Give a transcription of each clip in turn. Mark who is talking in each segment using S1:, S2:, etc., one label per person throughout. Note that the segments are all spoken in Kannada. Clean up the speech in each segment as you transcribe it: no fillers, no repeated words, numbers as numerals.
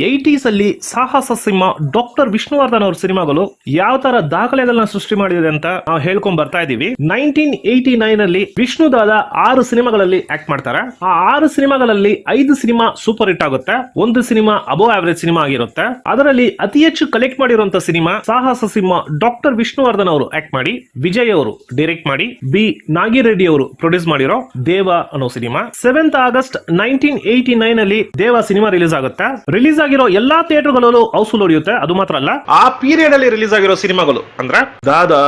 S1: 80s ಅಲ್ಲಿ ಸಾಹಸ ಸಿಂಹ ಡಾಕ್ಟರ್ ವಿಷ್ಣುವರ್ಧನ್ ಅವ್ರ ಸಿನಿಮಾಗಳು ಯಾವ ತರ ದಾಖಲೆಗಳನ್ನ ಸೃಷ್ಟಿ ಮಾಡಿದೆ ಅಂತ ನಾವು ಹೇಳ್ಕೊಂಡ್ ಬರ್ತಾ ಇದೀವಿ. 1989 ಅಲ್ಲಿ ವಿಷ್ಣುದಾದ 6 ಸಿನಿಮಾಗಳಲ್ಲಿ ಆಕ್ಟ್ ಮಾಡ್ತಾರೆ. ಆ 6 ಸಿನಿಮಾಗಳಲ್ಲಿ 5 ಸಿನಿಮಾ ಸೂಪರ್ ಹಿಟ್ ಆಗುತ್ತೆ, ಒಂದು ಸಿನಿಮಾ ಅಬೋವ್ ಆವರೇಜ್ ಸಿನಿಮಾ ಆಗಿರುತ್ತೆ. ಅದರಲ್ಲಿ ಅತಿ ಹೆಚ್ಚು ಕಲೆಕ್ಟ್ ಮಾಡಿರುವಂತ ಸಿನಿಮಾ ಸಾಹಸ ಸಿಂಹ ಡಾಕ್ಟರ್ ವಿಷ್ಣುವರ್ಧನ್ ಅವರು ಆಕ್ಟ್ ಮಾಡಿ, ವಿಜಯ್ ಅವರು ಡೈರೆಕ್ಟ್ ಮಾಡಿ, ಬಿ ನಾಗಿರೆಡ್ಡಿ ಅವರು ಪ್ರೊಡ್ಯೂಸ್ ಮಾಡಿರೋ ದೇವ ಅನ್ನೋ ಸಿನಿಮಾ. 7th ಆಗಸ್ಟ್ 1989 ಅಲ್ಲಿ ದೇವ ಸಿನಿಮಾ ರಿಲೀಸ್ ಆಗುತ್ತೆ. ರಿಲೀಸ್ ಆಗಿರೋ ಎಲ್ಲಾ ಥಿಯೇಟರ್ಗಳಲ್ಲೂ ಹೌಸ್ಫುಲ್ ಹೊಡೆಯುತ್ತೆ. ಅದು ಮಾತ್ರ ಅಲ್ಲ, ಆ ಪೀರಿಯಡ್ ಅಲ್ಲಿ ರಿಲೀಸ್ ಆಗಿರೋ ಸಿನಿಮಾಗಳು ಅಂದ್ರೆ ದಾದಾ,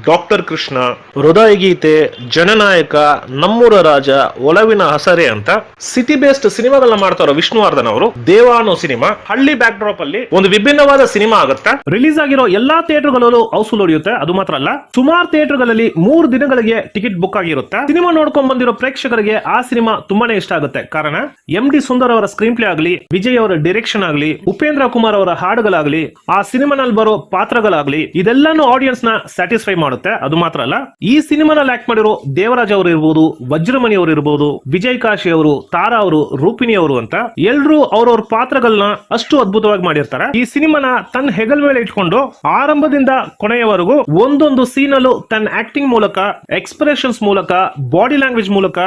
S1: ಡಾಕ್ಟರ್ ಕೃಷ್ಣ, ಹೃದಯ ಗೀತೆ, ಜನನಾಯಕ, ನಮ್ಮೂರ ರಾಜ, ಒಲವಿನ ಹಸರೆ ಅಂತ ಸಿಟಿ ಬೇಸ್ಡ್ ಸಿನಿಮಾಗಳನ್ನ ಮಾಡ್ತಾರೋ ವಿಷ್ಣುವರ್ಧನ್ ಅವರು ದೇವ ಅನ್ನೋ ಸಿನಿಮಾ ಹಳ್ಳಿ ಬ್ಯಾಕ್ ಡ್ರಾಪ್ ಅಲ್ಲಿ ಒಂದು ವಿಭಿನ್ನವಾದ ಸಿನಿಮಾ ಆಗುತ್ತೆ. ರಿಲೀಸ್ ಆಗಿರೋ ಎಲ್ಲಾ ಥಿಯೇಟರ್ಗಳಲ್ಲೂ ಹೌಸ್ಫುಲ್ ಹೊಡೆಯುತ್ತೆ. ಅದು ಮಾತ್ರ ಅಲ್ಲ, ಸುಮಾರು ಥಿಯೇಟರ್ಗಳಲ್ಲಿ 3 ದಿನಗಳಿಗೆ ಟಿಕೆಟ್ ಬುಕ್ ಆಗಿರುತ್ತೆ. ಸಿನಿಮಾ ನೋಡ್ಕೊಂಡ್ ಬಂದಿರೋ ಪ್ರೇಕ್ಷಕರಿಗೆ ಆ ಸಿನಿಮಾ ತುಂಬಾನೇ ಇಷ್ಟ ಆಗುತ್ತೆ. ಕಾರಣ MD ಸುಂದರ್ ಅವರ ಸ್ಕ್ರೀನ್ ಪ್ಲೇ ಆಗಲಿ, ವಿಜಯ್ ಅವರ ಡೈರೆಕ್ಷನ್ ಆಗಲಿ, ಉಪೇಂದ್ರ ಕುಮಾರ್ ಅವರ ಹಾಡುಗಳಾಗಲಿ, ಆ ಸಿನಿಮಾನಲ್ಲಿ ಬರೋ ಪಾತ್ರಗಳಾಗಲಿ, ಇದೆಲ್ಲಾನು ಆಡಿಯನ್ಸ್ ನ ಸ್ಯಾಟಿಸ್ಫೈ ಮಾಡುತ್ತೆ. ಅದು ಮಾತ್ರ ಅಲ್ಲ, ಈ ಸಿನಿಮಾನಲ್ಲಿ ಆಕ್ಟ್ ಮಾಡಿರೋ ದೇವರಾಜ್ ಅವರು ಇರಬಹುದು, ವಜ್ರಮಣಿ ಅವರು ಇರಬಹುದು, ವಿಜಯ್ ಕಾಶಿ ಅವರು, ತಾರಾ ಅವರು, ರೂಪಿಣಿ ಅವರು ಅಂತ ಎಲ್ರು ಅವ್ರವ್ರ ಪಾತ್ರಗಳನ್ನ ಅಷ್ಟು ಅದ್ಭುತವಾಗಿ ಮಾಡಿರ್ತಾರೆ. ಈ ಸಿನಿಮಾನ ತನ್ನ ಹೆಗಲ್ ಮೇಲೆ ಇಟ್ಕೊಂಡು ಆರಂಭದಿಂದ ಕೊನೆಯವರೆಗೂ ಒಂದೊಂದು ಸೀನ್ ಅಲ್ಲೂ ತನ್ನ ಆಕ್ಟಿಂಗ್ ಮೂಲಕ, ಎಕ್ಸ್ಪ್ರೆಷನ್ಸ್ ಮೂಲಕ, ಬಾಡಿ ಲ್ಯಾಂಗ್ವೇಜ್ ಮೂಲಕ,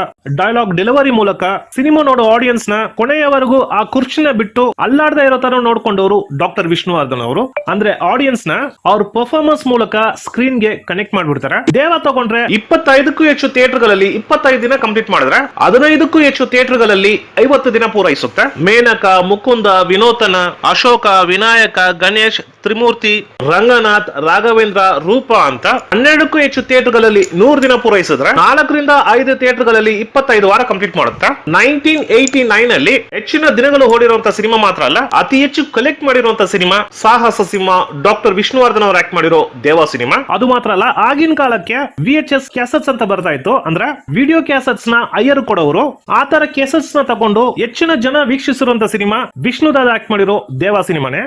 S1: ಡೈಲಾಗ್ ಡೆಲಿವರಿ ಮೂಲಕ ಸಿನಿಮಾ ನೋಡೋ ಆಡಿಯನ್ಸ್ ನ ಕೊನೆಯವರೆಗೂ ಆ ಕುರ್ಚಿನ ಬಿಟ್ಟು ಅಲ್ಲಾಡದೆ ಇರೋ ತರ ನೋಡ್ಕೊಂಡವರು ಡಾಕ್ಟರ್ ವಿಷ್ಣುವರ್ಧನ್ ಅವರು. ಅಂದ್ರೆ ಆಡಿಯನ್ಸ್ ನ ಅವ್ರ ಪರ್ಫಾರ್ಮೆನ್ಸ್ ಮೂಲಕ ಸ್ಕ್ರೀನ್ ಗೆ ಕನೆಕ್ಟ್ ಮಾಡ್ಬಿಡ್ತಾರೆ. ದೇವ ತಗೊಂಡ್ರೆ 25ಕ್ಕೂ ಹೆಚ್ಚು ಥಿಯೇಟರ್ಗಳಲ್ಲಿ 25 ದಿನ ಕಂಪ್ಲೀಟ್ ಮಾಡಿದ್ರೆ 15ಕ್ಕೂ ಹೆಚ್ಚು ಥಿಯೇಟರ್ಗಳಲ್ಲಿ 50 ದಿನ ಪೂರೈಸುತ್ತೆ. ಮೇನಕ, ಮುಕುಂದ, ವಿನೋತನ, ಅಶೋಕ, ವಿನಾಯಕ, ಗಣೇಶ್, ತ್ರಿಮೂರ್ತಿ, ರಂಗನಾಥ್, ರಾಘವೇಂದ್ರ, ರೂಪ ಅಂತ 12ಕ್ಕೂ ಹೆಚ್ಚು ಥಿಯೇಟರ್ಗಳಲ್ಲಿ 100 ದಿನ ಪೂರೈಸಿದ್ರೆ 4ರಿಂದ 5 ಥಿಯೇಟರ್ಗಳಲ್ಲಿ 25 ವಾರ ಕಂಪ್ಲೀಟ್ ಮಾಡುತ್ತೆ. 1989 ಅಲ್ಲಿ ಹೆಚ್ಚಿನ ದಿನಗಳು ಓಡಿರುವಂತಹ ಸಿನಿಮಾ ಮಾತ್ರ ಅಲ್ಲ, ಅತಿ ಹೆಚ್ಚು ಕಲೆಕ್ಟ್ ಮಾಡಿರುವಂತಹ ಸಿನಿಮಾ ಸಾಹಸ ಸಿಂಹ ಡಾಕ್ಟರ್ ವಿಷ್ಣುವರ್ಧನ್ ಅವರು ಆಕ್ಟ್ ಮಾಡಿರೋ ದೇವ ಸಿನಿಮಾ. ಅದು ಮಾತ್ರ ಅಲ್ಲ, ಆಗಿನ ಕಾಲಕ್ಕೆ VHS ಕ್ಯಾಸೆಟ್ಸ್ ಅಂತ ಬರ್ತಾ ಇತ್ತು. ಅಂದ್ರೆ ವಿಡಿಯೋ ಕ್ಯಾಸೆಟ್ಸ್ ನ ಅಯ್ಯರ್ ಕೊಡೋರು. ಆ ತರ ಕ್ಯಾಸೆಟ್ಸ್ ನ ತಗೊಂಡು ಹೆಚ್ಚಿನ ಜನ ವೀಕ್ಷಿಸಿರುವಂತಹ ಸಿನಿಮಾ ವಿಷ್ಣುದಾದ ಆಕ್ಟ್ ಮಾಡಿರೋ ದೇವ ಸಿನಿಮಾನೇ.